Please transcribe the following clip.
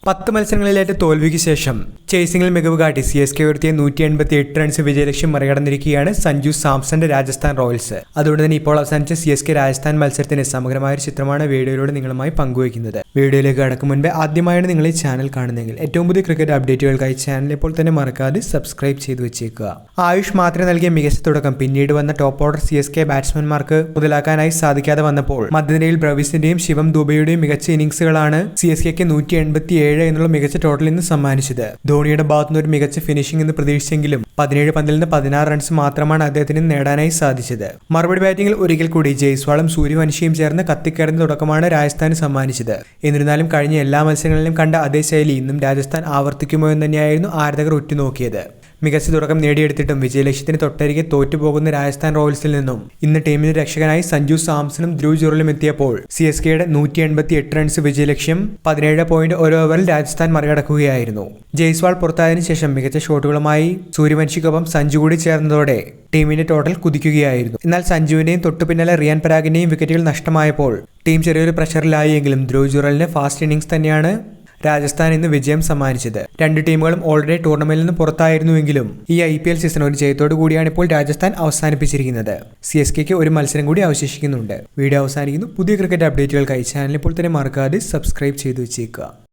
10 മത്സരങ്ങളിലേറ്റ തോൽവിക്ക് ശേഷം ചേസിംഗിൽ മികവ് കാട്ടി CSK ഉയർത്തിയ 188 റൺസ് വിജയലക്ഷ്യം മറികടന്നിരിക്കുകയാണ് സഞ്ജു സാംസന്റെ രാജസ്ഥാൻ റോയൽസ്. അതുകൊണ്ട് തന്നെ ഇപ്പോൾ അവസാനിച്ച CSK രാജസ്ഥാൻ മത്സരത്തിന്റെ സമഗ്രമായ ഒരു ചിത്രമാണ് വീഡിയോയിലൂടെ നിങ്ങളുമായി പങ്കുവയ്ക്കുന്നത്. വീഡിയോയിലേക്ക് കടക്കും മുൻപ് ആദ്യമായാണ് നിങ്ങൾ ഈ ചാനൽ കാണുന്നതെങ്കിൽ ഏറ്റവും പുതിയ ക്രിക്കറ്റ് അപ്ഡേറ്റുകൾക്കായി ചാനൽ ഇപ്പോൾ തന്നെ മറക്കാതെ സബ്സ്ക്രൈബ് ചെയ്തു വെച്ചേക്കുക. ആയുഷ് മാത്രം നൽകിയ മികച്ച തുടക്കം പിന്നീട് വന്ന ടോപ്പ് ഓർഡർ CSK ബാറ്റ്സ്മാൻമാർക്ക് മുതലാക്കാനായി സാധിക്കാതെ വന്നപ്പോൾ മധ്യനിരയിൽ ബ്രവിസിന്റെയും ശിവം ദുബെയുടെയും മികച്ച ഇന്നിംഗ്സുകളാണ് CSKക്ക് 187 എന്നുള്ള മികച്ച ടോട്ടൽ ഇന്ന് സമ്മാനിച്ചത്. ധോണിയുടെ ഭാഗത്തുനിന്ന് ഒരു മികച്ച ഫിനിഷിംഗ് എന്ന് പ്രതീക്ഷിച്ചെങ്കിലും 17 പന്തിൽ നിന്ന് 16 റൺസ് മാത്രമാണ് അദ്ദേഹത്തിന് നേടാനായി സാധിച്ചത്. മറുപടി ബാറ്റിംഗിൽ ഒരിക്കൽ കൂടി ജയ്സ്വാളും സൂര്യവംശിയും ചേർന്ന് കത്തിക്കയറുന്ന തുടക്കമാണ് രാജസ്ഥാന് സമ്മാനിച്ചത്. എന്നിരുന്നാലും കഴിഞ്ഞ എല്ലാ മത്സരങ്ങളിലും കണ്ട അതേ ശൈലി ഇന്നും രാജസ്ഥാൻ ആവർത്തിക്കുമോ എന്ന് തന്നെയായിരുന്നു ആരാധകർ ഉറ്റുനോക്കിയത്. മികച്ച തുടക്കം നേടിയെടുത്തിട്ടും വിജയലക്ഷ്യത്തിന് തൊട്ടരികെ തോറ്റുപോകുന്ന രാജസ്ഥാൻ റോയൽസിൽ നിന്നും ഇന്ന് ടീമിന്റെ രക്ഷകനായി സഞ്ജു സാംസണും ധ്രുവ് ജുറലും എത്തിയപ്പോൾ CSKയുടെ 188 റൺസ് വിജയലക്ഷ്യം 17.1 ഓവറിൽ രാജസ്ഥാൻ മറികടക്കുകയായിരുന്നു. ജയ്സ്വാൾ പുറത്തായതിനു ശേഷം മികച്ച ഷോട്ടുകളുമായി സൂര്യവംശിക്കൊപ്പം സഞ്ജു കൂടി ചേർന്നതോടെ ടീമിന്റെ ടോട്ടൽ കുതിക്കുകയായിരുന്നു. എന്നാൽ സഞ്ജുവിന്റെയും തൊട്ടു പിന്നാലെ റിയാൻ പരാഗിന്റെയും വിക്കറ്റുകൾ നഷ്ടമായപ്പോൾ ടീം ചെറിയൊരു പ്രഷറിലായി. എങ്കിലും ധ്രുവ് ജുറലിന്റെ ഫാസ്റ്റ് ഇന്നിംഗ്സ് തന്നെയാണ് രാജസ്ഥാൻ ഇന്ന് വിജയം സമ്മാനിച്ചത്. രണ്ട് ടീമുകളും ഓൾറെഡി ടൂർണമെന്റിൽ നിന്ന് പുറത്തായിരുന്നുവെങ്കിലും ഈ IPL സീസൺ ഒരു ജയത്തോടു കൂടിയാണ് ഇപ്പോൾ രാജസ്ഥാൻ അവസാനിപ്പിച്ചിരിക്കുന്നത്. CSKക്ക് ഒരു മത്സരം കൂടി അവശേഷിക്കുന്നുണ്ട്. വീഡിയോ അവസാനിക്കുന്നു. പുതിയ ക്രിക്കറ്റ് അപ്ഡേറ്റുകൾക്കായി ചാനൽ ഇപ്പോൾ തന്നെ മറക്കാതെ സബ്സ്ക്രൈബ് ചെയ്തു വെച്ചേക്കുക.